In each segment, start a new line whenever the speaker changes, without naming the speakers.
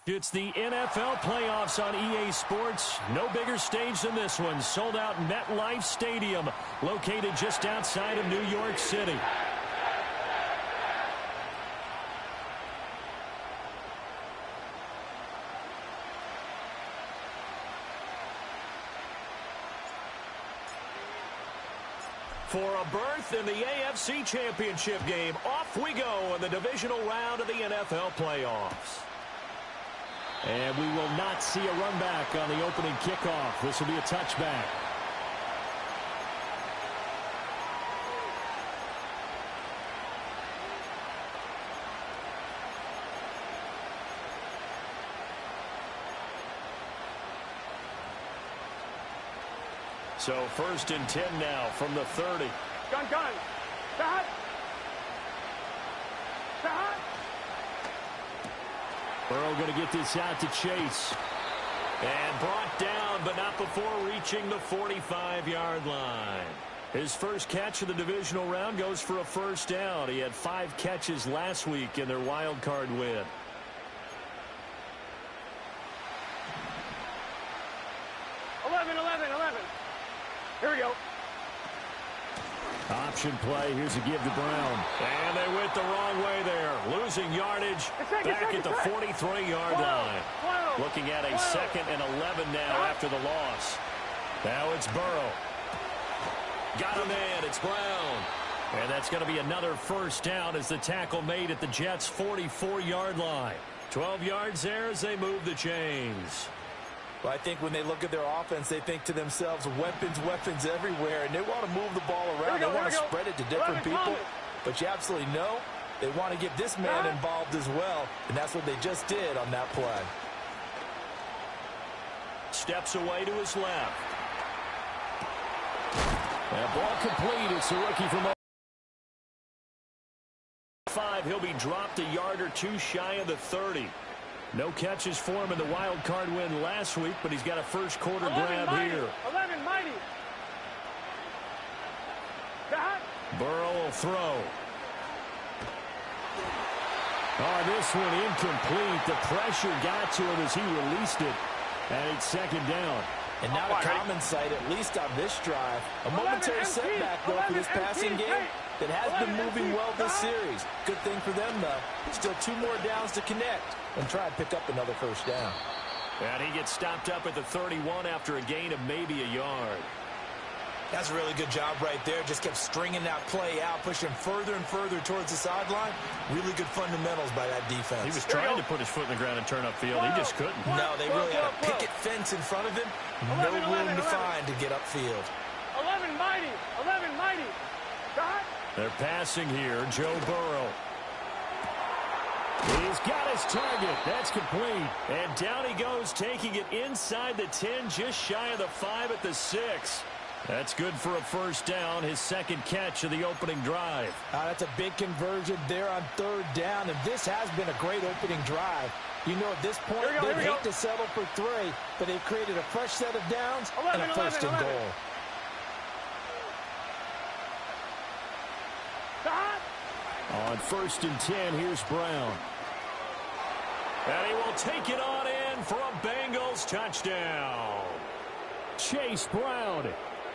It's the NFL playoffs on EA Sports. No bigger stage than this one. Sold out MetLife Stadium, located just outside of New York City. For a berth in the AFC Championship game, off we go in the divisional round of the NFL playoffs. And we will not see a run back on the opening kickoff. This will be a touchback. So 1st and 10 now from the 30.
Gun. Shot.
Burrow going to get this out to Chase. And brought down, but not before reaching the 45-yard line. His first catch of the divisional round goes for a first down. He had 5 catches last week in their wild card win.
Here we go.
Option play. Here's a give to Brown. And they went the wrong way there. Losing yardage back at the 43-yard line. Looking at a 2nd and 11 now after the loss. Now it's Burrow. Got a man. It's Brown. And that's going to be another first down as the tackle made at the Jets' 44-yard line. 12 yards there as they move the chains.
Well, I think when they look at their offense, they think to themselves, weapons everywhere, and they want to move the ball around. They want to spread it to different people. But you absolutely know they want to get this man involved as well, and that's what they just did on that play.
Steps away to his left. That ball complete. It's a rookie from 5. He'll be dropped a yard or two shy of the 30. No catches for him in the wild card win last week, but he's got a first quarter grab here.
11 mighty.
Burrow will throw. Oh, this one incomplete. The pressure got to him as he released it, and it's 2nd down.
And now a common sight, at least on this drive. A momentary setback, though, for this passing game that has been moving well this series. Good thing for them, though. Still 2 more downs to connect and try and pick up another first down.
And he gets stopped up at the 31 after a gain of maybe a yard.
That's a really good job right there. Just kept stringing that play out, pushing further and further towards the sideline. Really good fundamentals by that defense.
He was trying to put his foot in the ground and turn upfield. He just couldn't.
No, they really had a picket fence in front of him. No room to find to get upfield.
11 mighty.
They're passing here. Joe Burrow. He's got his target. That's complete. And down he goes, taking it inside the 10, just shy of the 5 at the 6. That's good for a first down, his 2nd catch of the opening drive.
That's a big conversion there on 3rd down, and this has been a great opening drive. You know, at this point, they'd hate to settle for 3, but they've created a fresh set of downs and a 1st and goal.
On 1st and 10, here's Brown. And he will take it on in for a Bengals touchdown. Chase Brown,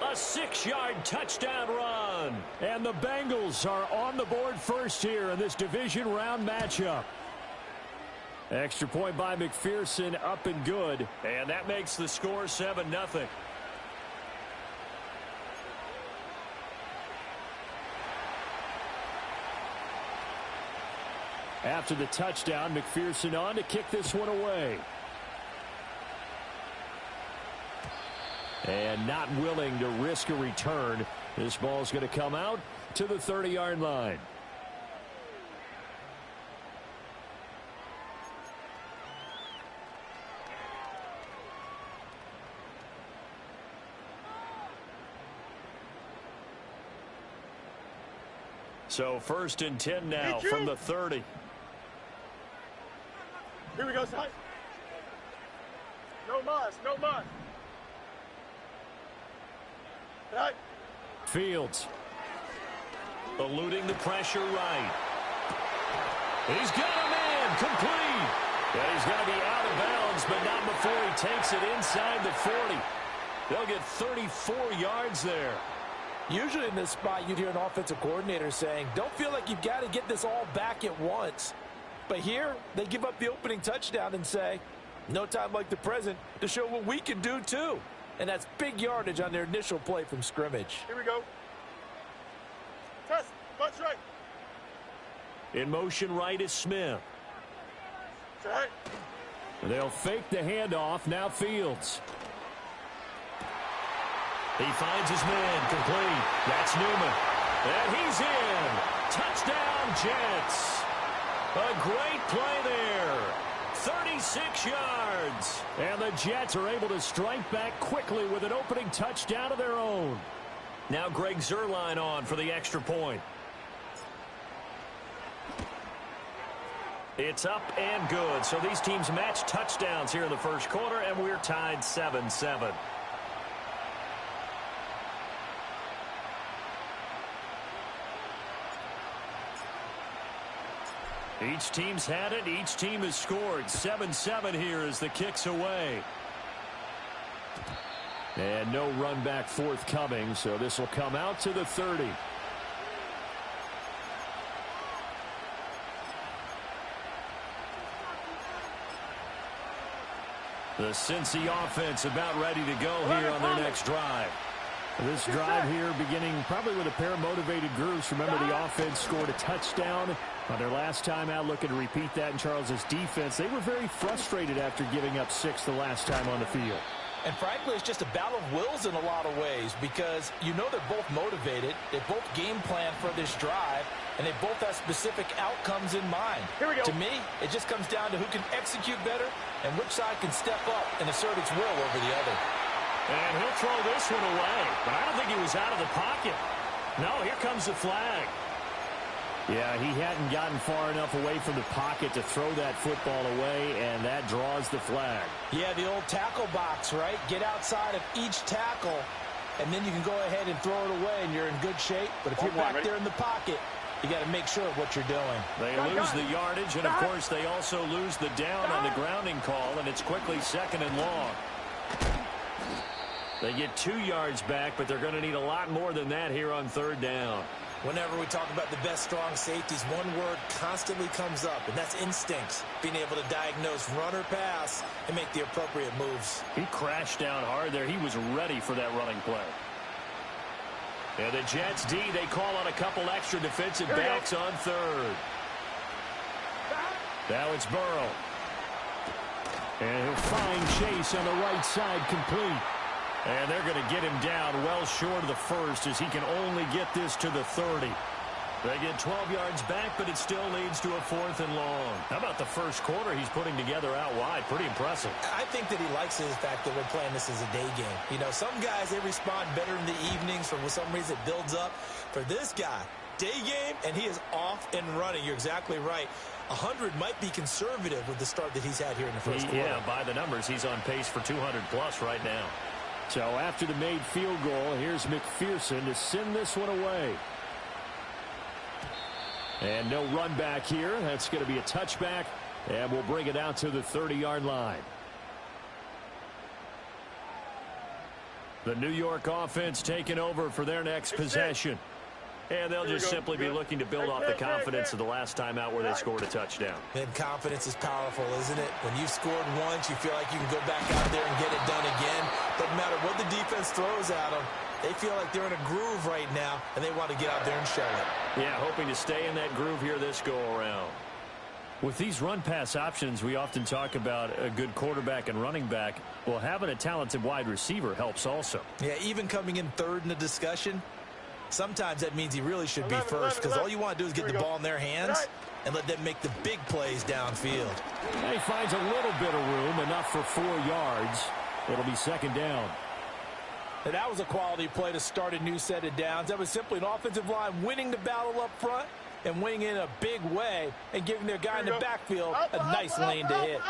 a 6-yard touchdown run. And the Bengals are on the board first here in this division round matchup. Extra point by McPherson, up and good. And that makes the score 7-0. After the touchdown, McPherson on to kick this one away. And not willing to risk a return. This ball's going to come out to the 30-yard line. So 1st and 10 now from the 30.
Here we go, son. No muss. Right.
Fields. Eluding the pressure right. He's got a man. Complete. And he's going to be out of bounds, but not before he takes it inside the 40. They'll get 34 yards there.
Usually in this spot, you'd hear an offensive coordinator saying, don't feel like you've got to get this all back at once. But here, they give up the opening touchdown and say, no time like the present to show what we can do too. And that's big yardage on their initial play from scrimmage.
Here we go. Test. Bunch right.
In motion right is Smith.
Right.
They'll fake the handoff. Now Fields. He finds his man complete. That's Newman. And he's in. Touchdown, Jets. A great play there. 36 yards. And the Jets are able to strike back quickly with an opening touchdown of their own. Now Greg Zuerlein on for the extra point. It's up and good. So these teams match touchdowns here in the first quarter, and we're tied 7-7. Each team's had it. Each team has scored. 7-7 here as the kick's away. And no run back forthcoming, so this will come out to the 30. The Cincy offense about ready to go here on their next drive. This drive here beginning probably with a pair of motivated groups. Remember, the offense scored a touchdown on their last time out, looking to repeat that in Charles's defense. They were very frustrated after giving up 6 the last time on the field.
And frankly, it's just a battle of wills in a lot of ways because you know they're both motivated. They both game plan for this drive, and they both have specific outcomes in mind.
Here we go.
To me, it just comes down to who can execute better and which side can step up and assert its will over the other.
And he'll throw this one away, but I don't think he was out of the pocket. No, here comes the flag. Yeah, he hadn't gotten far enough away from the pocket to throw that football away, and that draws the flag.
Yeah, the old tackle box, right? Get outside of each tackle, and then you can go ahead and throw it away, and you're in good shape. But if you're back there in the pocket, you got to make sure of what you're doing.
They lose the yardage, and, of course, they also lose the down on the grounding call, and it's quickly 2nd and long. They get 2 yards back, but they're going to need a lot more than that here on 3rd down.
Whenever we talk about the best strong safeties, one word constantly comes up, and that's instincts. Being able to diagnose run or pass and make the appropriate moves.
He crashed down hard there. He was ready for that running play. And the Jets D, they call on a couple extra defensive backs on 3rd. Now it's Burrow. And he'll find Chase on the right side complete. And they're going to get him down well short of the 1st as he can only get this to the 30. They get 12 yards back, but it still leads to a 4th and long. How about the first quarter he's putting together out wide? Pretty impressive.
I think that he likes the fact that we're playing this as a day game. You know, some guys, they respond better in the evenings. For some reason, it builds up. For this guy, day game, and he is off and running. You're exactly right. 100 might be conservative with the start that he's had here in the first quarter.
Yeah, by the numbers, he's on pace for 200+ right now. So after the made field goal, here's McPherson to send this one away. And no run back here. That's going to be a touchback, and we'll bring it out to the 30-yard line. The New York offense taking over for their next possession. And they'll just simply be looking to build off the confidence of the last time out where they scored a touchdown.
And confidence is powerful, isn't it? When you've scored once, you feel like you can go back out there and get it done again. Doesn't matter what the defense throws at them. They feel like they're in a groove right now, and they want to get out there and show it.
Yeah, hoping to stay in that groove here this go-around. With these run-pass options, we often talk about a good quarterback and running back. Well, having a talented wide receiver helps also.
Yeah, even coming in 3rd in the discussion, sometimes that means he really should be first because all you want to do is get the ball in their hands and let them make the big plays downfield.
And he finds a little bit of room, enough for 4 yards. It'll be 2nd down.
And that was a quality play to start a new set of downs. That was simply an offensive line winning the battle up front and winning in a big way and giving their guy in the backfield a nice lane to hit.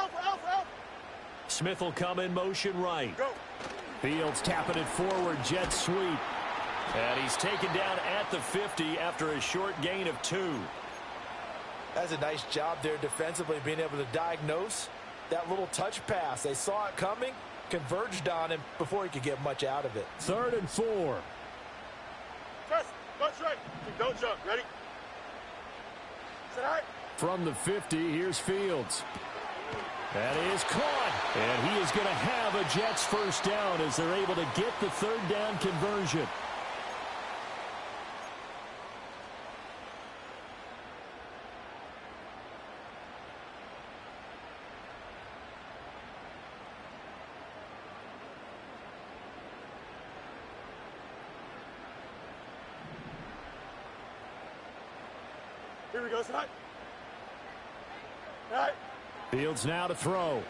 Smith will come in motion right. Fields tapping it forward, jet sweep. And he's taken down at the 50 after a short gain of 2.
That's a nice job there defensively, being able to diagnose that little touch pass. They saw it coming, converged on him before he could get much out of it.
3rd and 4.
Press. Bunch right. Don't jump. Ready? Set high.
From the 50, here's Fields. That is caught. And he is going to have a Jets first down as they're able to get the 3rd down conversion.
Here we go, side. Right.
Fields now to throw.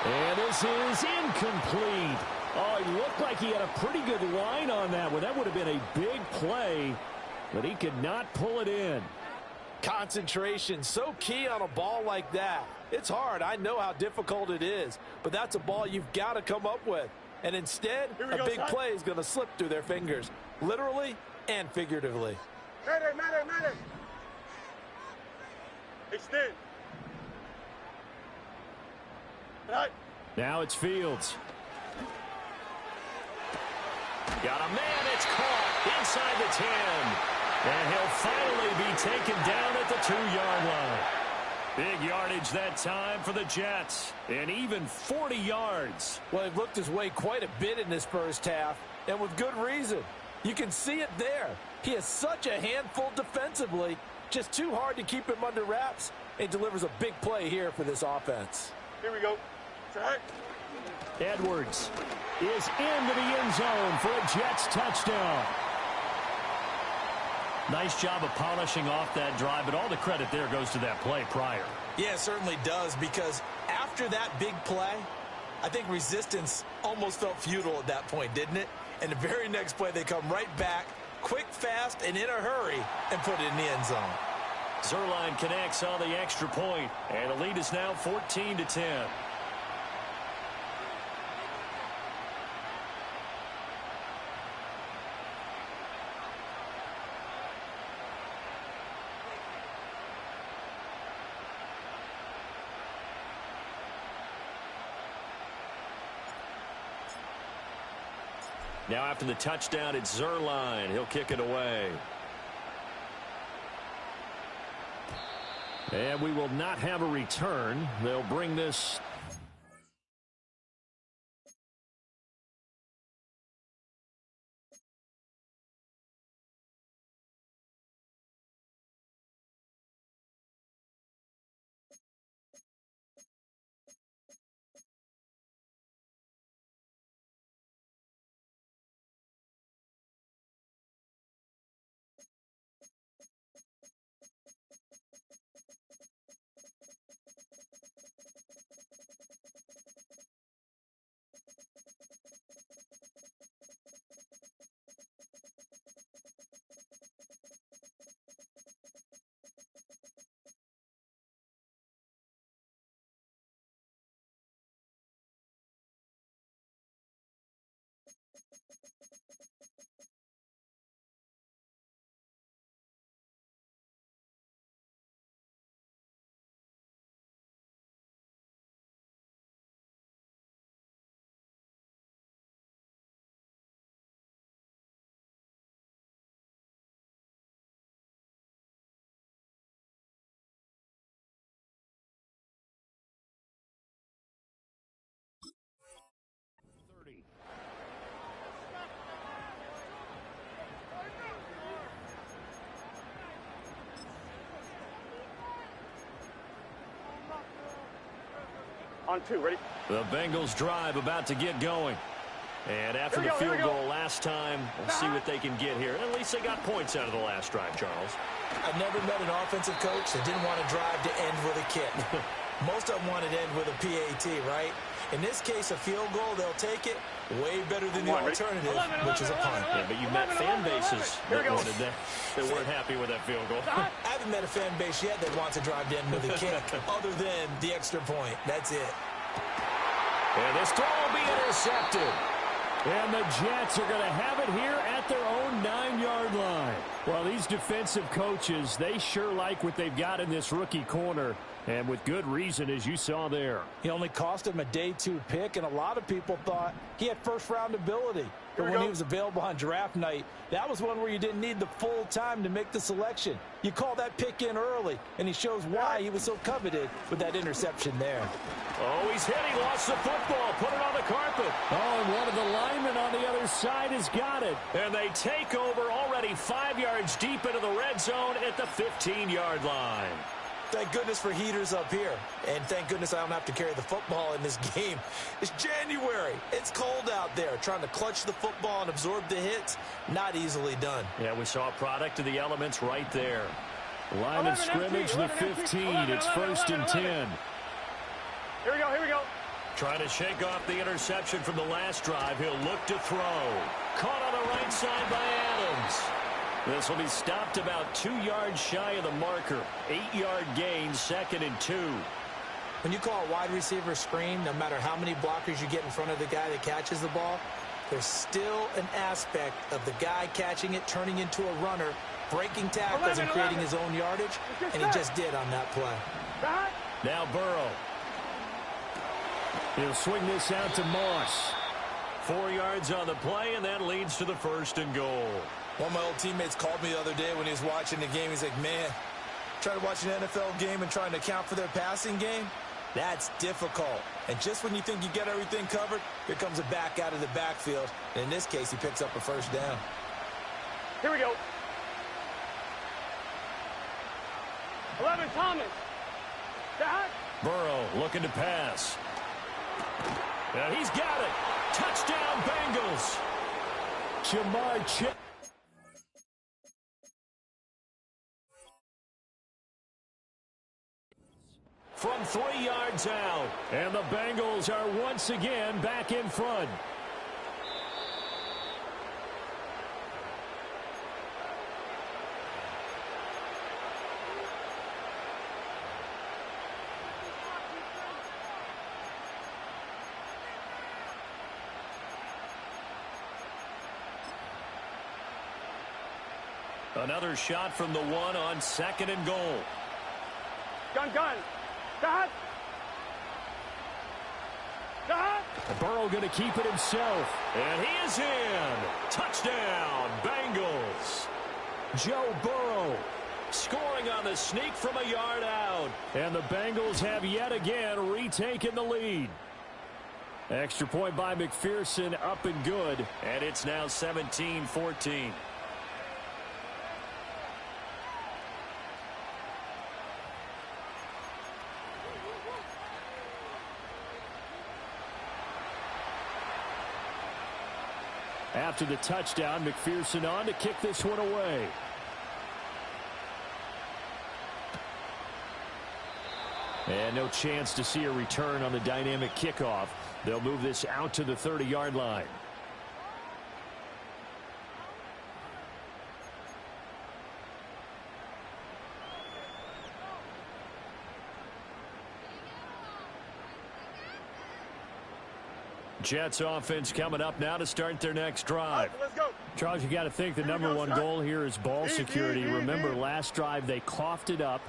And this is incomplete. Oh, it looked like he had a pretty good line on that one. That would have been a big play, but he could not pull it in.
Concentration, so key on a ball like that. It's hard. I know how difficult it is, but that's a ball you've got to come up with. And instead, a big play is going to slip through their fingers, literally and figuratively.
Madden. Extend. Right.
Now it's Fields. Got a man. It's caught inside the 10. And he'll finally be taken down at the 2-yard line. Big yardage that time for the Jets. And even 40 yards.
Well, they've looked his way quite a bit in this first half, and with good reason. You can see it there. He is such a handful defensively. Just too hard to keep him under wraps. And delivers a big play here for this offense.
Here we go. Set.
Edwards is into the end zone for a Jets touchdown. Nice job of polishing off that drive, but all the credit there goes to that play prior.
Yeah, it certainly does, because after that big play, I think resistance almost felt futile at that point, didn't it? And the very next play, they come right back, quick, fast, and in a hurry, and put it in the end zone.
Zerline connects on the extra point, and the lead is now 14-10. Now after the touchdown, it's Zerline. He'll kick it away. And we will not have a return. They'll bring this
On 2, ready?
The Bengals drive about to get going. And after the field goal last time, we'll see what they can get here. At least they got points out of the last drive, Charles.
I've never met an offensive coach that didn't want to drive to end with a kick. Most of them wanted to end with a PAT, right? In this case, a field goal, they'll take it. Way better than the alternative, which is a punt.
Yeah, but you met fan bases that wanted that. They weren't happy with that field goal.
I haven't met a fan base yet that wants to drive to end with a kick, other than the extra point. That's it.
And this throw will be intercepted. And the Jets are going to have it here at their own 9-yard line. Well, these defensive coaches, they sure like what they've got in this rookie corner. And with good reason, as you saw there.
He only cost him a day 2 pick, and a lot of people thought he had first-round ability. But when he was available on draft night, that was one where you didn't need the full time to make the selection. You call that pick in early, and he shows why he was so coveted with that interception there.
Oh, he's hit. He lost the football. Put it on the carpet. Oh, and one of the linemen on the other side has got it. And they take over already 5 yards deep into the red zone at the 15-yard line.
Thank goodness for heaters up here. And thank goodness I don't have to carry the football in this game. It's January. It's cold out there. Trying to clutch the football and absorb the hits, not easily done.
Yeah, we saw a product of the elements right there. Line of scrimmage, the 15. It's 1st and 10.
Here we go, here we go.
Trying to shake off the interception from the last drive. He'll look to throw. Caught on the right side by Adams. This will be stopped about 2 yards shy of the marker. 8-yard gain, 2nd and 2.
When you call a wide receiver screen, no matter how many blockers you get in front of the guy that catches the ball, there's still an aspect of the guy catching it, turning into a runner, breaking tackles and creating his own yardage, and he just did on that play.
Now Burrow. He'll swing this out to Moss. 4 yards on the play, and that leads to the 1st and goal.
One of my old teammates called me the other day when he was watching the game. He's like, man, trying to watch an NFL game and trying to account for their passing game, that's difficult. And just when you think you get everything covered, here comes a back out of the backfield. And in this case, he picks up a 1st down.
Here we go. 11, Thomas. Back.
Burrow looking to pass. And he's got it. Touchdown, Bengals. Jamar Chase. From 3 yards out. And the Bengals are once again back in front. Another shot from the 1 on 2nd and goal.
Gun. Dot.
Burrow going to keep it himself. And he is in. Touchdown, Bengals. Joe Burrow scoring on the sneak from a yard out. And the Bengals have yet again retaken the lead. Extra point by McPherson, up and good. And it's now 17-14. After the touchdown, McPherson on to kick this one away. And no chance to see a return on the dynamic kickoff. They'll move this out to the 30-yard line. Jets offense coming up now to start their next drive.
Let's go.
Charles, you got to think the number one goal here is ball security. Remember, last drive they coughed it up.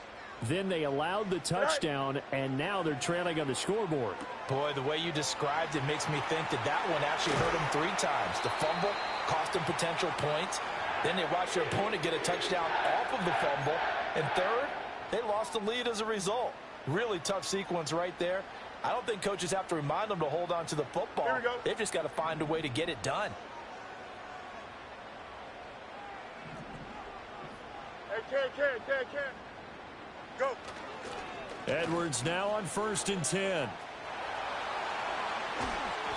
Then they allowed the touchdown, and now they're trailing on the scoreboard.
Boy, the way you described it makes me think that one actually hurt them 3 times. The fumble cost them potential points. Then they watched their opponent get a touchdown off of the fumble. And third, they lost the lead as a result. Really tough sequence right there. I don't think coaches have to remind them to hold on to the football.
Here we go.
They've just got to find a way to get it done.
Hey, can't. Go.
Edwards now on 1st and 10.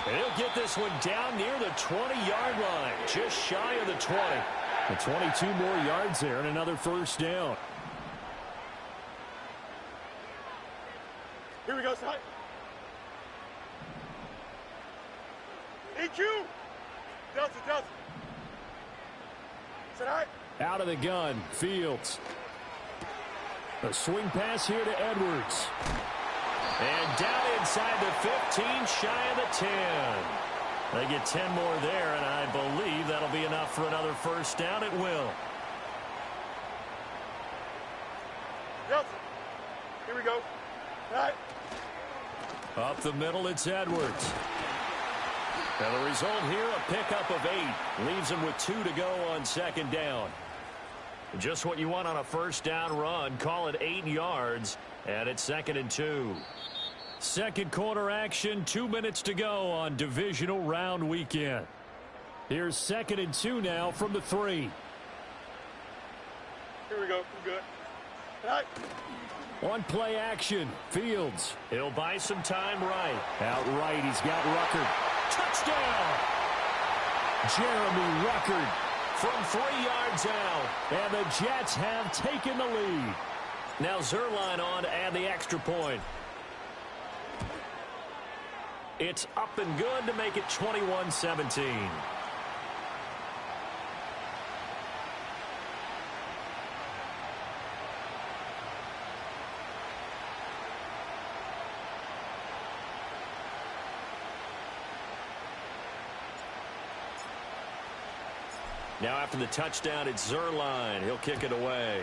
And he'll get this one down near the 20-yard line, just shy of the 20. And 22 more yards there and another 1st down.
Here we go, side. EQ. Delta. Sit high.
Out of the gun, Fields. A swing pass here to Edwards. And down inside the 15, shy of the 10. They get 10 more there, and I believe that'll be enough for another first down. It will.
Johnson. Here we go. All right.
Up the middle, it's Edwards. And the result here, a pickup of 8. Leaves him with 2 to go on second down. Just what you want on a first down run. Call it 8 yards, and it's 2nd and 2. Second quarter action, 2 minutes to go on divisional round weekend. Here's 2nd and 2 now from the 3.
Here we go. We're good. All right.
On play action, Fields. He'll buy some time right. Out right, he's got Ruckert. Touchdown! Jeremy Ruckert from 3 yards out. And the Jets have taken the lead. Now Zerline on to add the extra point. It's up and good to make it 21-17. Now after the touchdown, it's Zerline. He'll kick it away.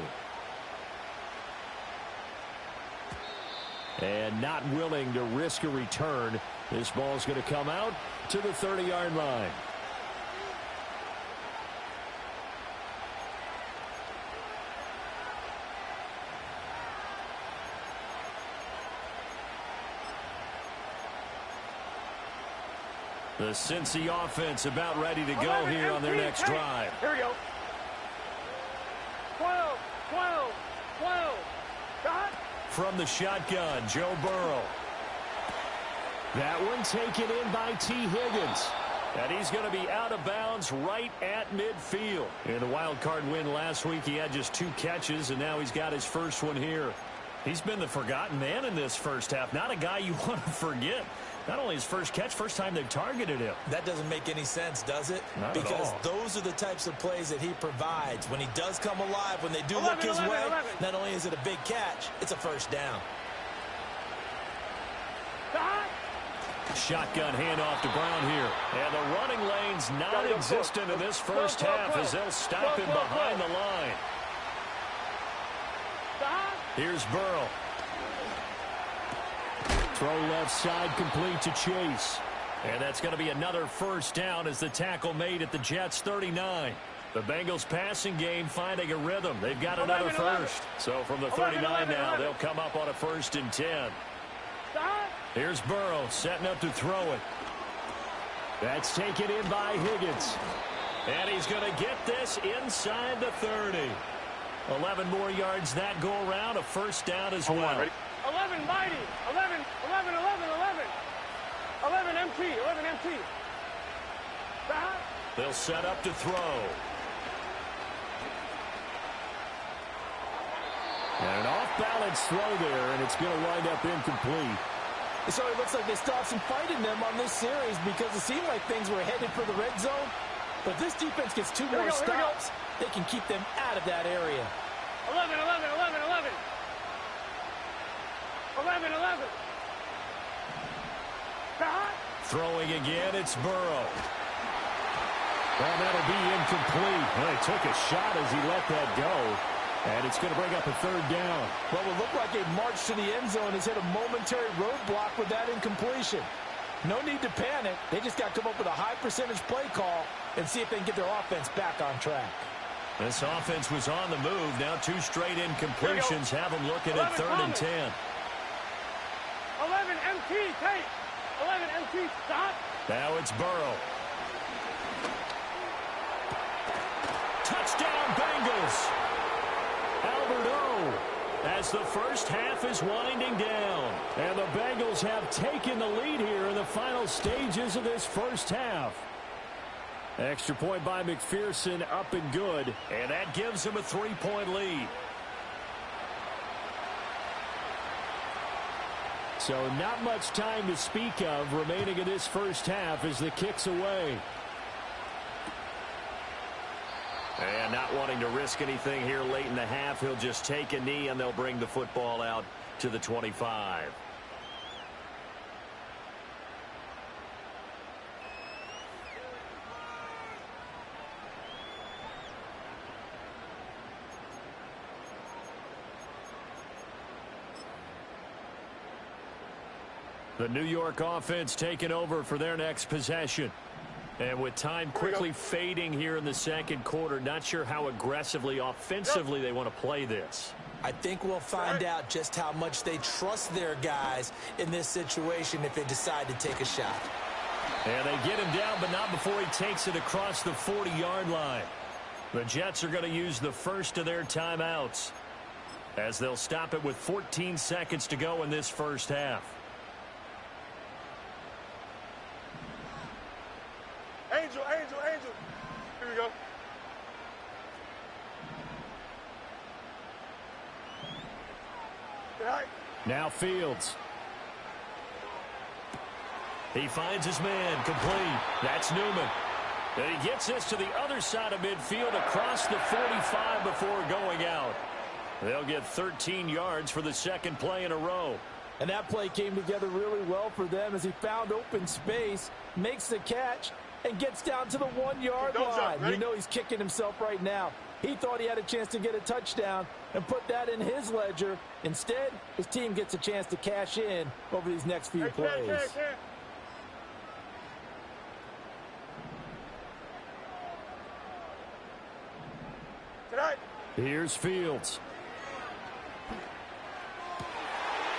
And not willing to risk a return. This ball's going to come out to the 30-yard line. The Cincy offense about ready to go here on their next drive.
Here we go. 12, 12, 12. Got it.
From the shotgun, Joe Burrow. That one taken in by T. Higgins. And he's going to be out of bounds right at midfield. In the wild card win last week, he had just 2 catches, and now he's got his first one here. He's been the forgotten man in this first half. Not a guy you want to forget. Not only his first catch, first time they've targeted him.
That doesn't make any sense, does it?
Not
because
at all.
those are the types of plays that he provides. When he does come alive, when they do look his way, not only is it a big catch, it's a first down.
Shotgun handoff to Brown here. And the running lane's non-existent in this first half as they'll stop him behind the line. Here's Burrow. Throw left side complete to Chase. And that's going to be another first down as the tackle made at the Jets' 39. The Bengals passing game finding a rhythm. They've got another first. So from the 39 now, they'll come up on a 1st and 10. Here's Burrow setting up to throw it. That's taken in by Higgins. And he's going to get this inside the 30. 11 more yards that go around, a first down as well.
11 mighty. 11, 11, 11, 11. 11 MT, 11 MT.
They'll set up to throw. And an off-balance throw there, and it's going to wind up incomplete.
So it looks like they still have some fight in them on this series because it seemed like things were headed for the red zone. But this defense gets 2 more stops. They can keep them out of that area.
11, 11, 11, 11. 11, 11.
Throwing again, it's Burrow. Well, that'll be incomplete. Well, he took a shot as he let that go. And it's going to bring up a 3rd down.
Well, it looked like a march to the end zone has hit a momentary roadblock with that incompletion. No need to panic. They just got to come up with a high percentage play call and see if they can get their offense back on track.
This offense was on the move. Now 2 straight incompletions have them looking at 3rd and 10.
11 MT, take. 11 MT, stop.
Now it's Burrow. Touchdown, Bengals. Albert O, as the first half is winding down. And the Bengals have taken the lead here in the final stages of this first half. Extra point by McPherson, up and good. And that gives him a 3-point lead. So not much time to speak of remaining in this first half as the kick's away. And not wanting to risk anything here late in the half, he'll just take a knee and they'll bring the football out to the 25. The New York offense taking over for their next possession. And with time quickly fading here in the second quarter, not sure how aggressively, offensively they want to play this.
I think we'll find out just how much they trust their guys in this situation if they decide to take a shot.
And they get him down, but not before he takes it across the 40-yard line. The Jets are going to use the first of their timeouts, as they'll stop it with 14 seconds to go in this first half.
Angel. Here we go.
Now Fields. He finds his man, complete. That's Newman. And he gets this to the other side of midfield across the 45 before going out. They'll get 13 yards for the second play in a row.
And that play came together really well for them as he found open space, makes the catch, and gets down to the 1-yard line. You know he's kicking himself right now. He thought he had a chance to get a touchdown and put that in his ledger. Instead, his team gets a chance to cash in over these next few plays.
Here's Fields.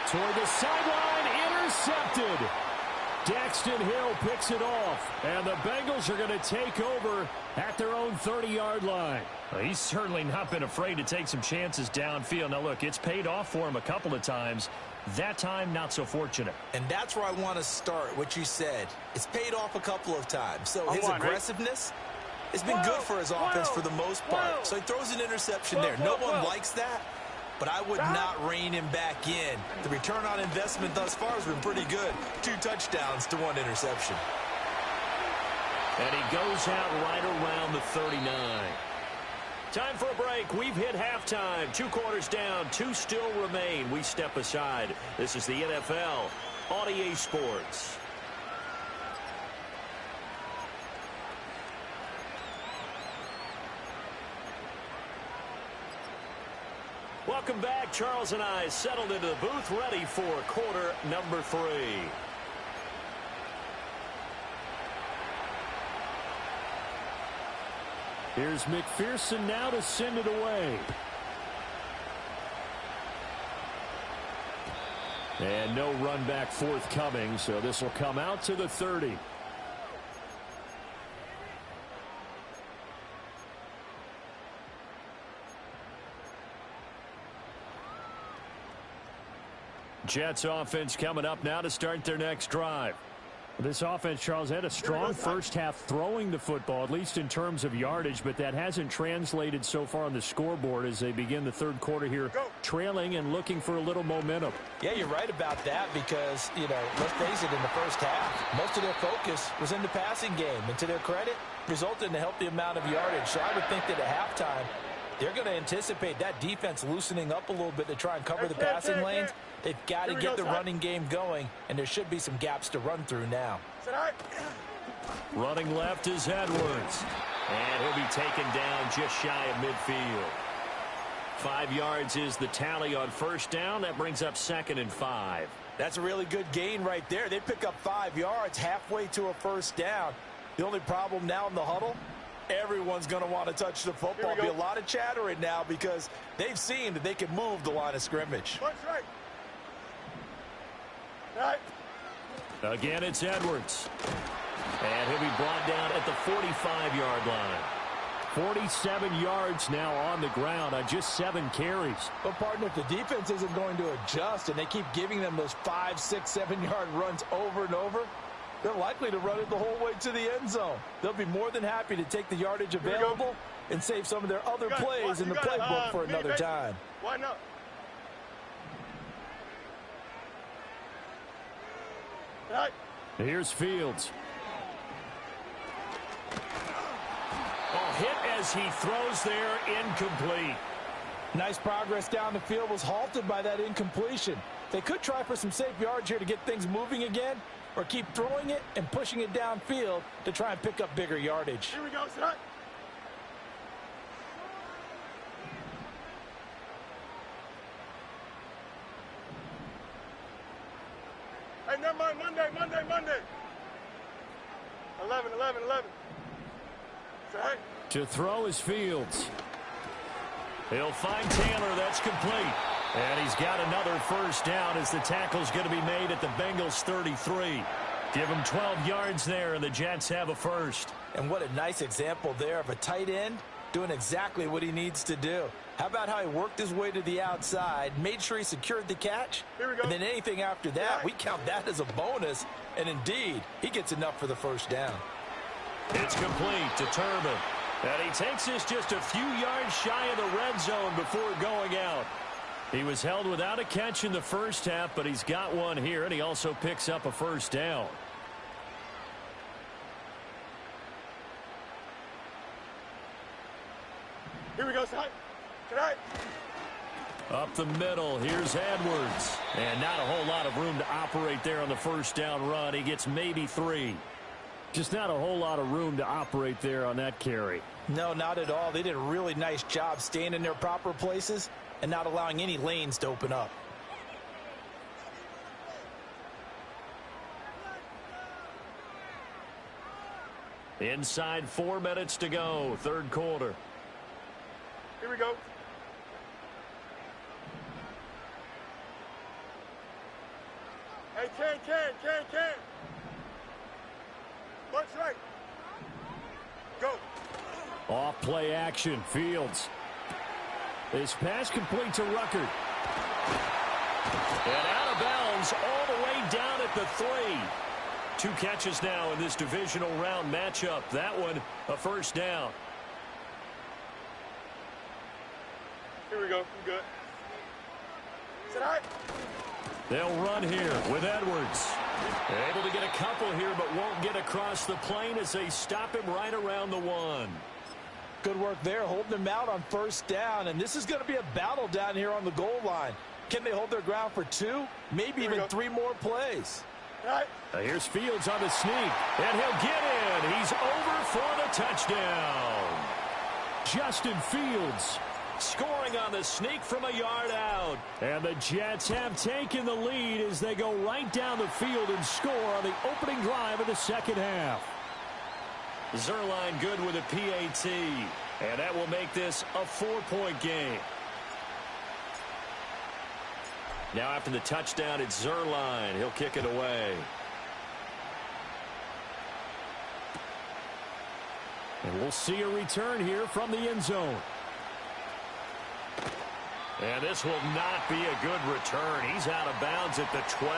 Toward the sideline, intercepted. Daxton Hill picks it off, and the Bengals are going to take over at their own 30-yard line. Well, he's certainly not been afraid to take some chances downfield. Now, look, it's paid off for him a couple of times. That time, not so fortunate.
And that's where I want to start, what you said. It's paid off a couple of times. So his aggressiveness has been good for his offense for the most part. So he throws an interception there. No one likes that, but I would not rein him back in. The return on investment thus far has been pretty good. 2 touchdowns to 1 interception.
And he goes out right around the 39. Time for a break. We've hit halftime. 2 quarters down. 2 still remain. We step aside. This is the NFL on EA Sports. Welcome back. Charles and I settled into the booth, ready for quarter number 3. Here's McPherson now to send it away. And no run back forthcoming, so this will come out to the 30. Jets offense coming up now to start their next drive. This offense, Charles, had a strong first half throwing the football, at least in terms of yardage, but that hasn't translated so far on the scoreboard as they begin the third quarter here, trailing and looking for a little momentum.
Yeah, you're right about that because, let's face it, in the first half, most of their focus was in the passing game. And to their credit, resulted in a healthy amount of yardage. So I would think that at halftime, they're going to anticipate that defense loosening up a little bit to try and cover the passing lanes. They've got to get the running game going, and there should be some gaps to run through now.
Running left is Edwards. And he'll be taken down just shy of midfield. 5 yards is the tally on first down. That brings up 2nd and 5.
That's a really good gain right there. They pick up 5 yards halfway to a first down. The only problem now in the huddle, everyone's going to want to touch the football. There'll be a lot of chattering now because they've seen that they can move the line of scrimmage.
Again, it's Edwards. And he'll be brought down at the 45-yard line. 47 yards now on the ground on just 7 carries.
But, partner, if the defense isn't going to adjust and they keep giving them those 5, 6, 7-yard runs over and over, they're likely to run it the whole way to the end zone. They'll be more than happy to take the yardage available and save some of their other plays in the playbook for another time.
Why not?
Here's Fields. Hit as he throws there, incomplete.
Nice progress down the field, was halted by that incompletion. They could try for some safe yards here to get things moving again, or keep throwing it and pushing it downfield to try and pick up bigger yardage.
Here we go, son. Hey, never mind. 11. Say.
To throw is Fields. He'll find Taylor. That's complete. And he's got another first down as the tackle's going to be made at the Bengals 33. Give him 12 yards there, and the Jets have a first.
And what a nice example there of a tight end doing exactly what he needs to do. How about how he worked his way to the outside, made sure he secured the catch,
Here we go.
and then anything after that, we count that as a bonus. And indeed, he gets enough for the first down.
It's complete to Turbin. And he takes this just a few yards shy of the red zone before going out. He was held without a catch in the first half, but he's got one here, and he also picks up a first down.
Here we go, Sai. Tonight.
Up the middle, here's Edwards. And not a whole lot of room to operate there on the first down run. He gets maybe 3. Just not a whole lot of room to operate there on that carry.
No, not at all. They did a really nice job staying in their proper places and not allowing any lanes to open up.
Inside 4 minutes to go, third quarter.
Here we go. Hey, Ken. Bunch right. Go.
Off play action, Fields. This pass complete to Ruckert. And out of bounds all the way down at the 3. 2 catches now in this divisional round matchup. That one, a first down.
Here we go. I'm good. Sit high.
They'll run here with Edwards. Able to get a couple here, but won't get across the plane as they stop him right around the 1.
Good work there, holding them out on first down. And this is going to be a battle down here on the goal line. Can they hold their ground for 2, maybe even 3 more plays?
Right.
Here's Fields on the sneak, and he'll get in. He's over for the touchdown. Justin Fields scoring on the sneak from a yard out. And the Jets have taken the lead as they go right down the field and score on the opening drive of the second half. Zerline good with a PAT, and that will make this a 4-point game. Now after the touchdown, it's Zerline. He'll kick it away. And we'll see a return here from the end zone. And this will not be a good return. He's out of bounds at the 12.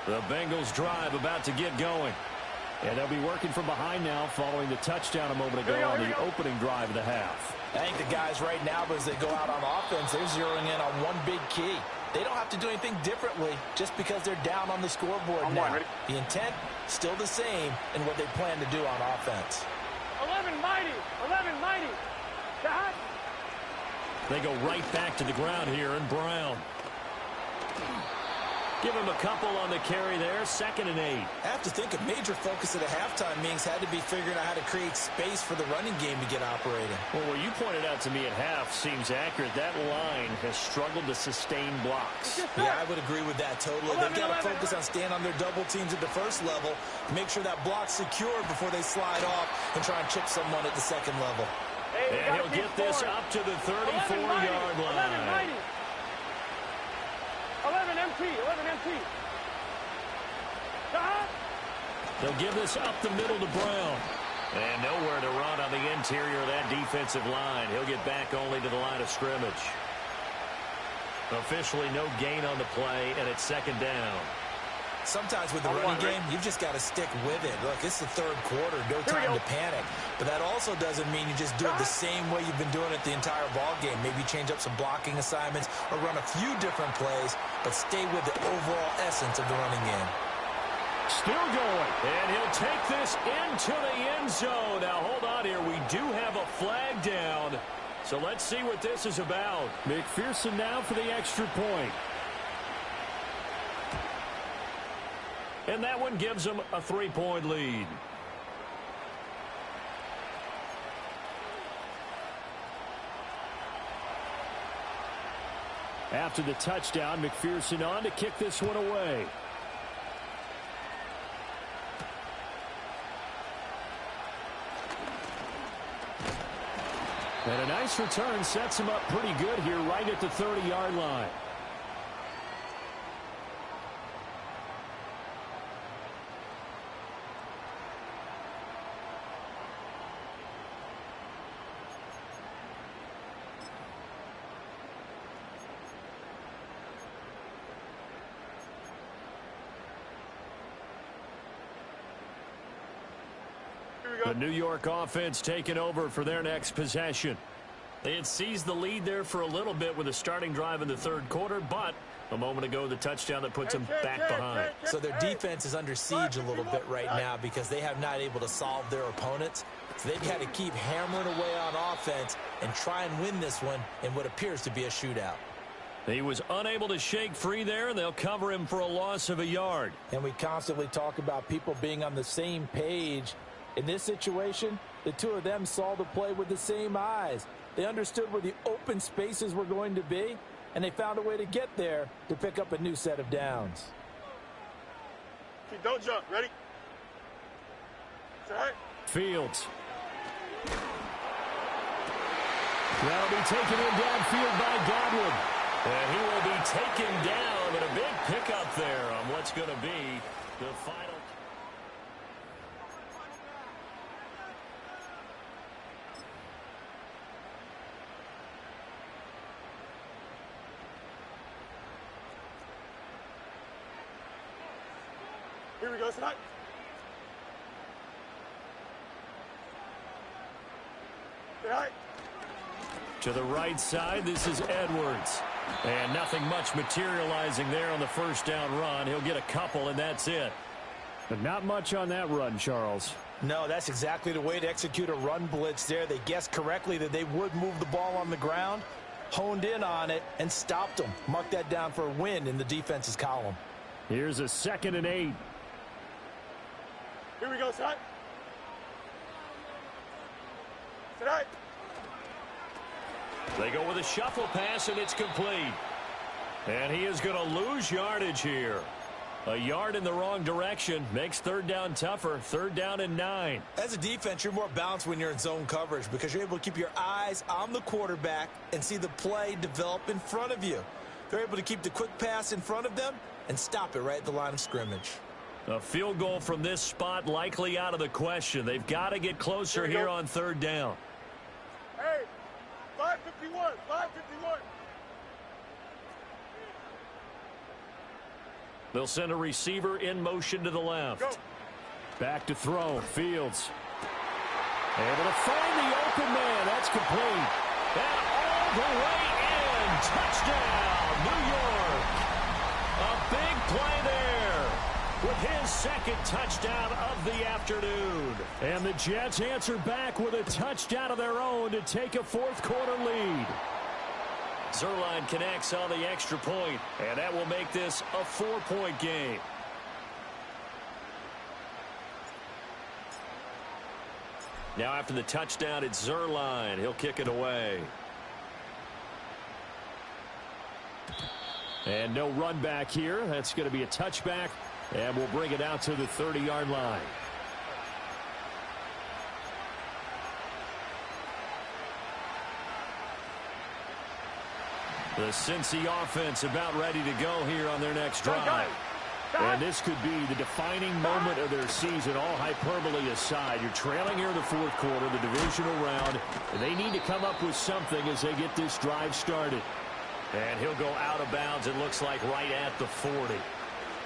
The Bengals drive about to get going. And they'll be working from behind now following the touchdown a moment ago on the opening drive of the half.
I think the guys right now, as they go out on offense, they're zeroing in on one big key. They don't have to do anything differently just because they're down on the scoreboard now. The intent, still the same in what they plan to do on offense.
11 mighty. Shot.
They go right back to the ground here, and Brown. Give him a couple on the carry there, 2nd and 8.
I have to think a major focus at a halftime meetings had to be figuring out how to create space for the running game to get operating.
Well, what you pointed out to me at half seems accurate. That line has struggled to sustain blocks.
Yeah, I would agree with that totally. They've got to focus on staying on their double teams at the first level, make sure that block's secured before they slide off and try and chip someone at the second level.
Hey,
and he'll get this up to the 34-yard line.
11 MT.
They'll give this up the middle to Brown. And nowhere to run on the interior of that defensive line. He'll get back only to the line of scrimmage. Officially no gain on the play, and it's 2nd down.
Sometimes with the running game, you've just got to stick with it. Look, it's the 3rd quarter, no time to panic. But that also doesn't mean you just do it the same way you've been doing it the entire ball game. Maybe change up some blocking assignments or run a few different plays, but stay with the overall essence of the running game.
Still going, and he'll take this into the end zone. Now, hold on here. We do have a flag down, so let's see what this is about. McPherson now for the extra point. And that one gives them a 3-point lead. After the touchdown, McPherson on to kick this one away. And a nice return sets him up pretty good here right at the 30-yard line. The New York offense taking over for their next possession. They had seized the lead there for a little bit with a starting drive in the third quarter, but a moment ago the touchdown that puts them back behind.
So their defense is under siege a little bit right now because they have not able to solve their opponents. So they've had to keep hammering away on offense and try and win this one in what appears to be a shootout.
He was unable to shake free there, and they'll cover him for a loss of a yard.
And we constantly talk about people being on the same page. In this situation, the two of them saw the play with the same eyes. They understood where the open spaces were going to be, and they found a way to get there to pick up a new set of downs.
Don't jump. Ready? All right.
Fields. That'll be taken in downfield by Godwin. And he will be taken down, but a big pickup there on what's going to be the final.
Here we go, tonight. Right.
To the right side, this is Edwards. And nothing much materializing there on the first down run. He'll get a couple, and that's it. But not much on that run, Charles.
No, that's exactly the way to execute a run blitz there. They guessed correctly that they would move the ball on the ground, honed in on it, and stopped them. Mark that down for a win in the defense's column.
Here's a 2nd and 8.
Here we go, son. Tonight.
They go with a shuffle pass, and it's complete. And he is going to lose yardage here. A yard in the wrong direction makes third down tougher. 3rd down and 9.
As a defense, you're more balanced when you're in zone coverage because you're able to keep your eyes on the quarterback and see the play develop in front of you. They're able to keep the quick pass in front of them and stop it right at the line of scrimmage.
A field goal from this spot likely out of the question. They've got to get closer here on 3rd down.
Hey, 551, 551.
They'll send a receiver in motion to the left.
Go.
Back to throw. Fields. Able to find the open man. That's complete. And all the way in. Touchdown, New York. A big play there with his 2nd touchdown of the afternoon. And the Jets answer back with a touchdown of their own to take a 4th quarter lead. Zerline connects on the extra point, and that will make this a 4-point game. Now after the touchdown, it's Zerline. He'll kick it away. And no run back here. That's going to be a touchback, and we'll bring it out to the 30-yard line. The Cincy offense about ready to go here on their next drive. And this could be the defining moment of their season, all hyperbole aside. You're trailing here in the 4th quarter, the divisional round, and they need to come up with something as they get this drive started. And he'll go out of bounds, it looks like, right at the 40.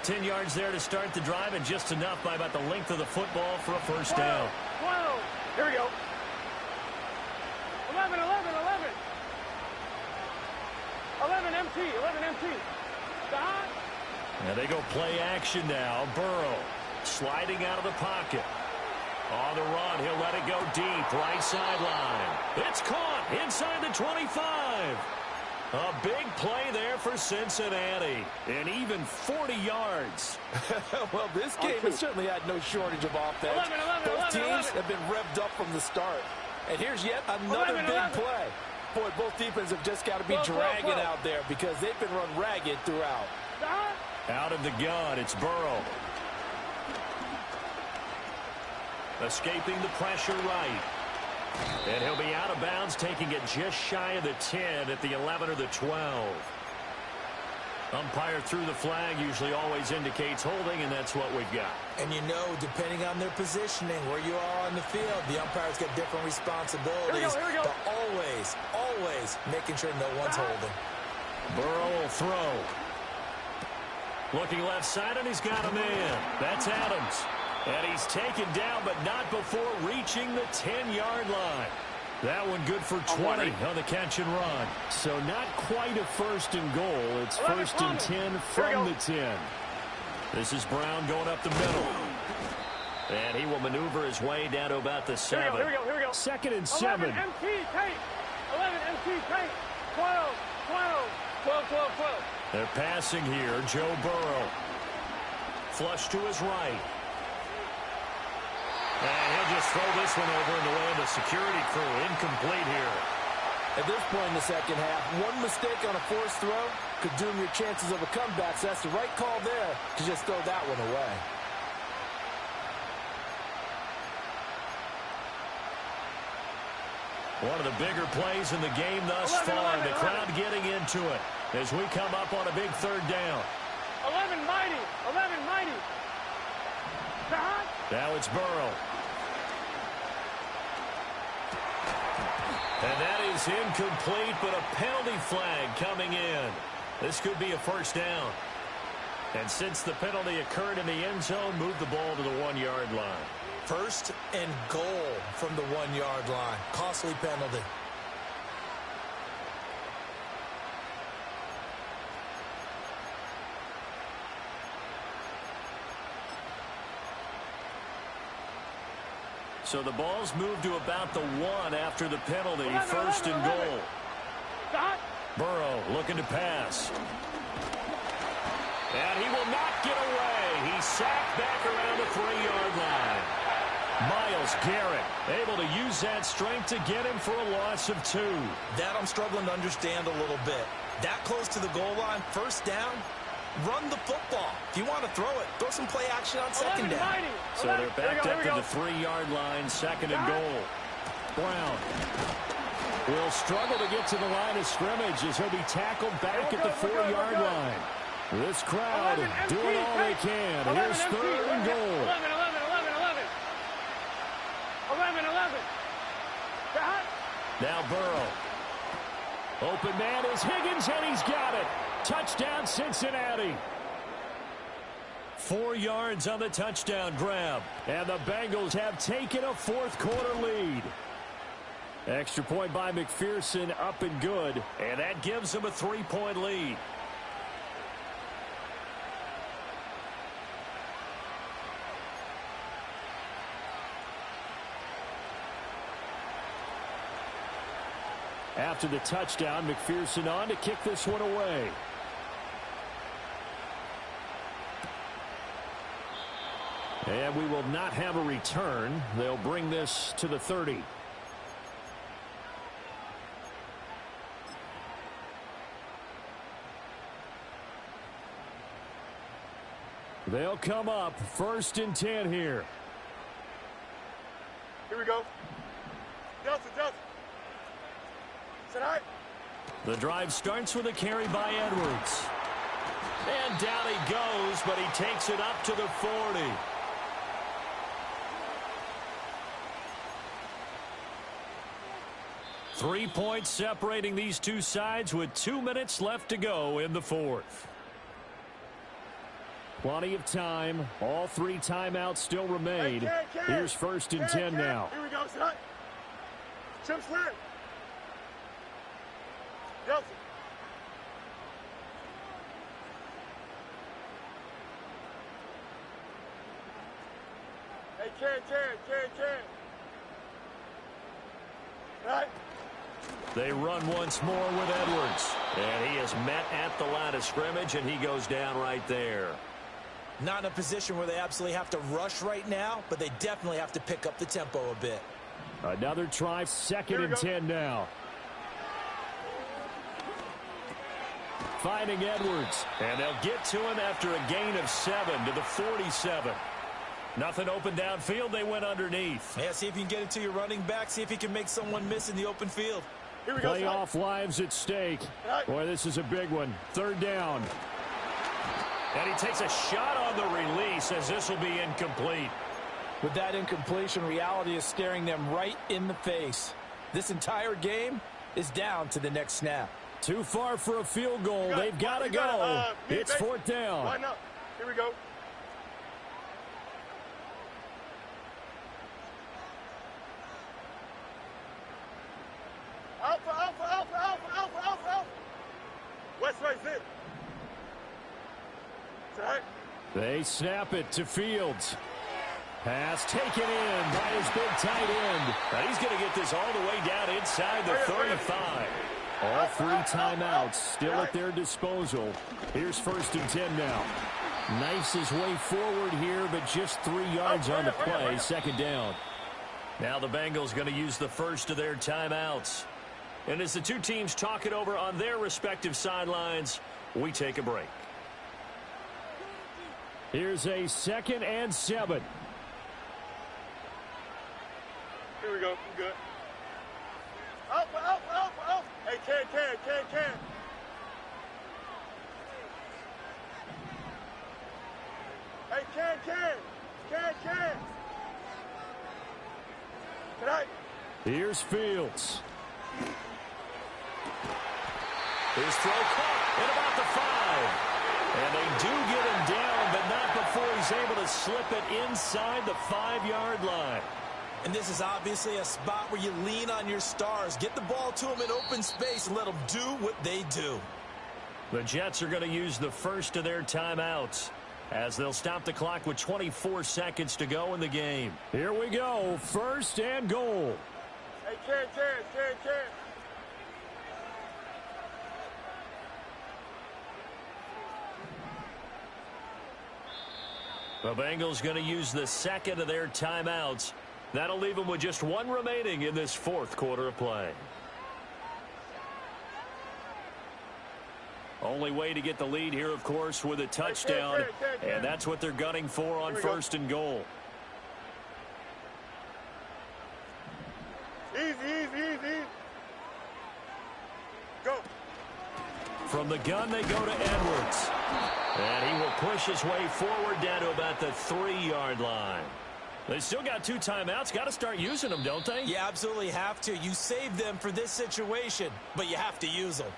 10 yards there to start the drive, and just enough by about the length of the football for a first down.
12. Here we go. 11, 11, 11. 11 MT, 11 MT. Stop.
And they go play action now. Burrow sliding out of the pocket. On the run, he'll let it go deep. Right sideline. It's caught inside the 25. A big play there for Cincinnati. And even 40 yards.
Well, this game has certainly had no shortage of offense.
11, 11,
Both
11,
teams
11.
have been revved up from the start. And here's yet another
11,
big
11.
play. point, both defenses have just got to be dragging out there because they've been run ragged throughout.
Out of the gun, it's Burrow. Escaping the pressure right. And he'll be out of bounds, taking it just shy of the 10 at the 11 or the 12. Umpire threw the flag, usually always indicates holding, and that's what we've got.
And you know, depending on their positioning, where you are on the field, the umpires get different responsibilities.
Here we go.
But always making sure no one's holding.
Burrow will throw. Looking left side, and he's got a man. That's Adams. And he's taken down, but not before reaching the 10-yard line. That one good for 20 on the catch and run. So not quite a first and goal. It's first and 10 from the 10. This is Brown going up the middle. And he will maneuver his way down to about the 7.
Here we go.
Second and 7.
11 MT, take. 11 MT, take. 12.
They're passing here. Joe Burrow. Flush to his right. And he'll just throw this one over in the way of the security crew. Incomplete here.
At this point in the second half, one mistake on a forced throw could doom your chances of a comeback. So that's the right call there to just throw that one away.
One of the bigger plays in the game thus far. The crowd getting into it as we come up on a big third down.
11 mighty.
Now it's Burrow. And that is incomplete, but a penalty flag coming in. This could be a first down. And since the penalty occurred in the end zone, move the ball to the 1-yard line.
First and goal from the 1-yard line. Costly penalty.
So the ball's moved to about the 1 after the penalty. First and goal. Burrow looking to pass. And he will not get away. He's sacked back around the 3-yard line. Myles Garrett able to use that strength to get him for a loss of 2.
That I'm struggling to understand a little bit. That close to the goal line, first down, run the football. If you want to throw it, throw some play action on second down.
So they're backed up to the 3-yard line, second and goal. Brown will struggle to get to the line of scrimmage as he'll be tackled back at the 4-yard line. This crowd doing all they can. Here's third and goal.
11.
Now Burrow. Open man is Higgins, and he's got it. Touchdown, Cincinnati. 4 yards on the touchdown grab. And the Bengals have taken a fourth-quarter lead. Extra point by McPherson, up and good. And that gives them a 3-point lead. After the touchdown, McPherson on to kick this one away. And we will not have a return. They'll bring this to the 30. They'll come up first and 10 here.
Here we go. Delta. Tonight.
The drive starts with a carry by Edwards. And down he goes, but he takes it up to the 40. Three points separating these two sides with 2 minutes left to go in the fourth. Plenty of time. All 3 timeouts still remain. Here's first and 10 now.
Here we go, son. Jump slant. Delta. Hey, Ken. Right.
They run once more with Edwards. And he is met at the line of scrimmage, and he goes down right there.
Not in a position where they absolutely have to rush right now, but they definitely have to pick up the tempo a bit.
Another try, second and 10 now. Finding Edwards. And they'll get to him after a gain of 7 to the 47. Nothing open downfield. They went underneath.
Yeah, see if you can get it to your running back. See if he can make someone miss in the open field.
Here we go.
Playoff lives at stake. Boy, this is a big one. 3rd down. And he takes a shot on the release as this will be incomplete.
With that incompletion, reality is staring them right in the face. This entire game is down to the next snap.
Too far for a field goal. They've got to go. It's 4th down.
Line up. Here we go. Alpha, alpha, alpha, alpha, alpha, alpha, alpha. West right, zip. Right.
They snap it to Fields. Pass taken in by his big tight end. Now he's going to get this all the way down inside the 35. All 3 timeouts still at their disposal. Here's 1st and 10 now. Knifes his way forward here, but just 3 yards on the play. 2nd down. Now the Bengals going to use the first of their timeouts. And as the 2 teams talk it over on their respective sidelines, we take a break. Here's a 2nd and 7.
Here we go. I'm good. Alpha, alpha, alpha, alpha. Hey, can. Hey, can. Can I?
Here's Fields. His throw caught at about the 5. And they do get him down, but not before he's able to slip it inside the 5-yard line.
And this is obviously a spot where you lean on your stars. Get the ball to them in open space and let them do what they do.
The Jets are going to use the first of their timeouts as they'll stop the clock with 24 seconds to go in the game. Here we go. 1st and goal.
Hey, can.
The Bengals going to use the 2nd of their timeouts. That'll leave them with just 1 remaining in this 4th quarter of play. Only way to get the lead here, of course, with a touchdown. And that's what they're gunning for on 1st and goal.
Easy. Go.
From the gun, they go to Edwards. And he will push his way forward down to about the 3-yard line. They still got 2 timeouts. Got to start using them, don't they?
You absolutely have to. You save them for this situation, but you have to use them.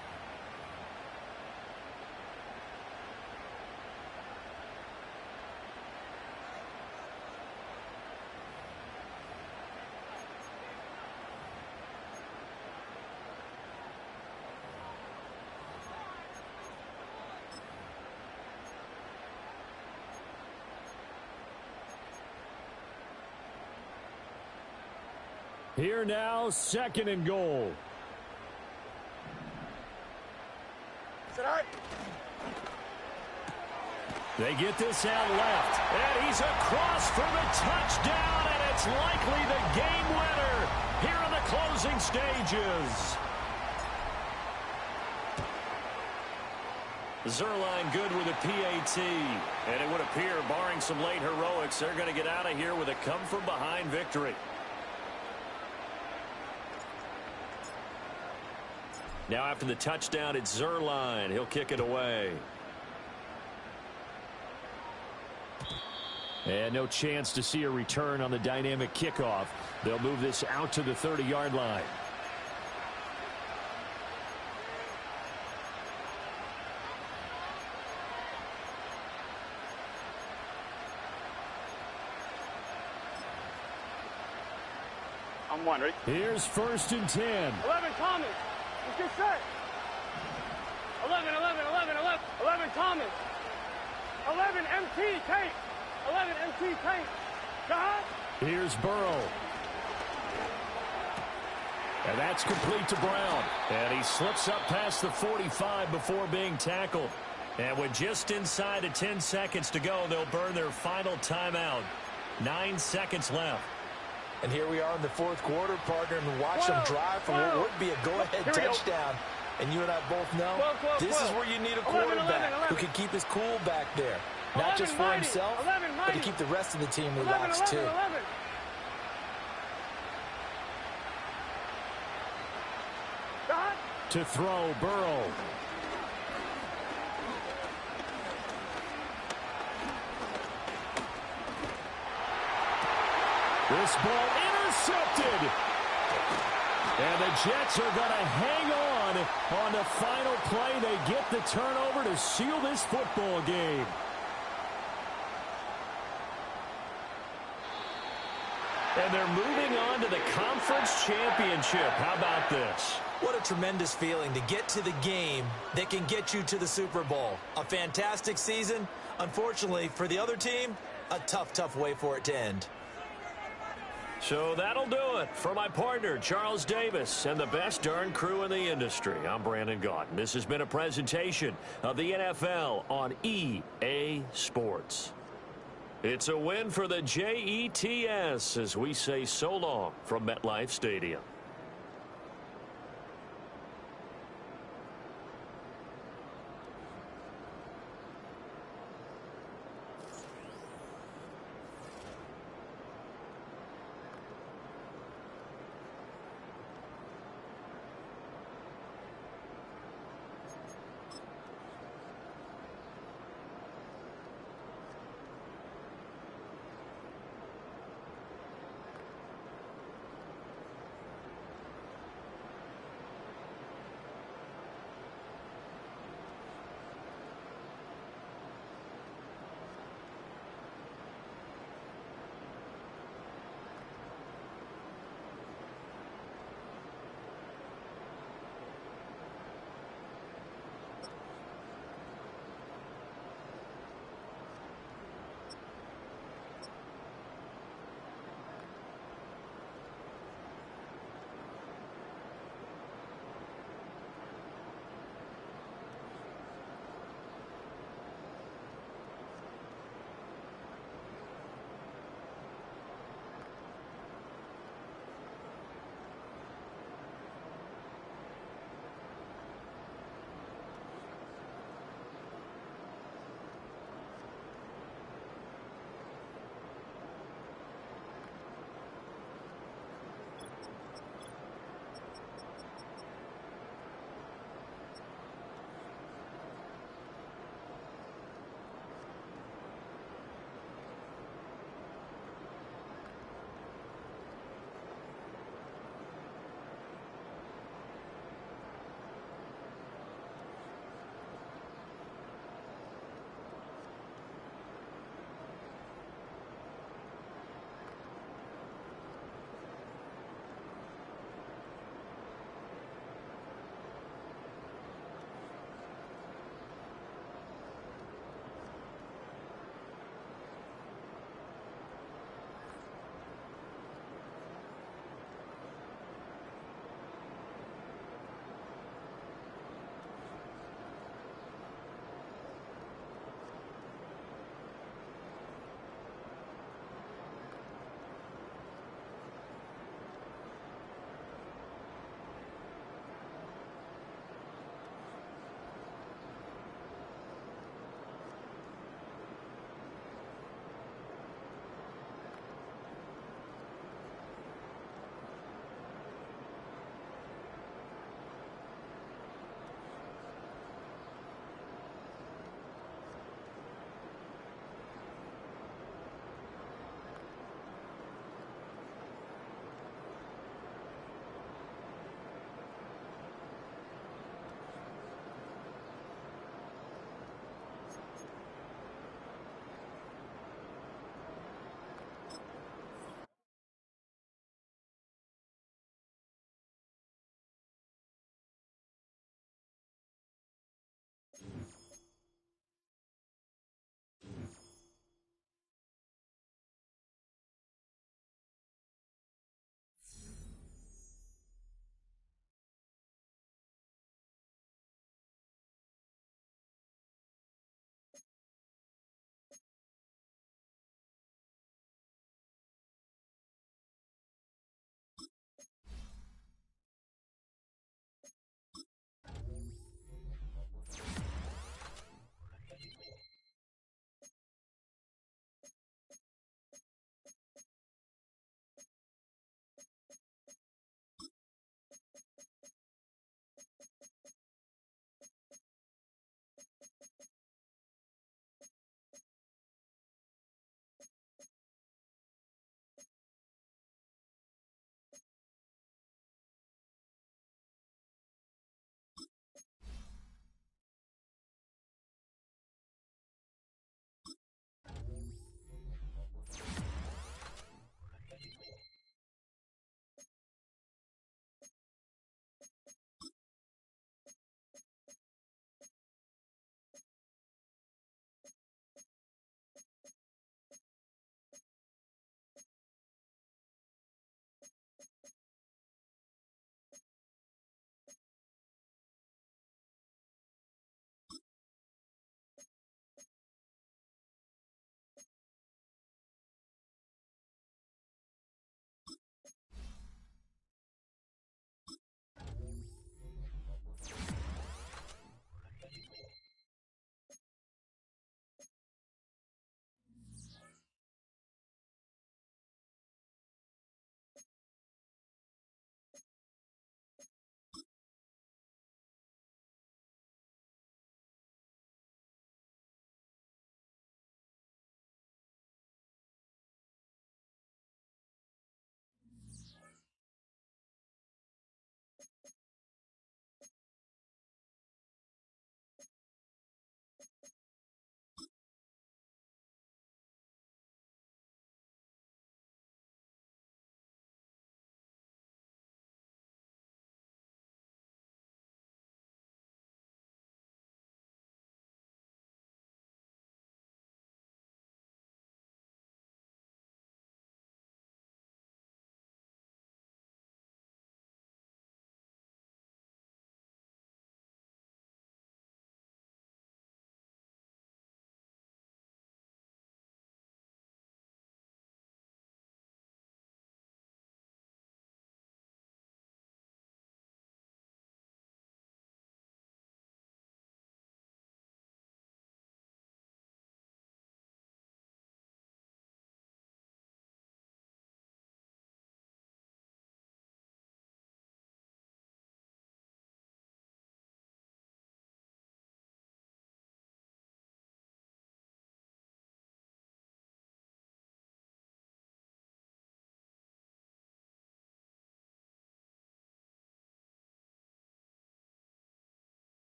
Here now, 2nd and goal. They get this out left, and he's across for the touchdown, and it's likely the game winner here in the closing stages. Zerline good with a PAT, and it would appear, barring some late heroics, they're going to get out of here with a come-from-behind victory. Now after the touchdown, it's Zerline. He'll kick it away. And no chance to see a return on the dynamic kickoff. They'll move this out to the 30-yard line.
I'm 1, ready?
Here's 1st and 10.
11, Thomas. Let's get set. 11, Thomas. 11, MT, Tate. 11, MT, Tate. God.
Here's Burrow. And that's complete to Brown. And he slips up past the 45 before being tackled. And with just inside of 10 seconds to go, they'll burn their final timeout. 9 seconds left.
And here we are in the 4th quarter, partner, and watch them drive for what would be a go-ahead touchdown. And you and I both know this is where you need a quarterback who can keep his cool back there. Not just for himself, but to keep the rest of the team relaxed too.
To throw, Burrow. This ball intercepted. And the Jets are going to hang on the final play. They get the turnover to seal this football game. And they're moving on to the conference championship. How about this?
What a tremendous feeling to get to the game that can get you to the Super Bowl. A fantastic season. Unfortunately, for the other team, a tough way for it to end.
So that'll do it for my partner, Charles Davis, and the best darn crew in the industry. I'm Brandon Gaudin. This has been a presentation of the NFL on EA Sports. It's a win for the Jets as we say so long from MetLife Stadium.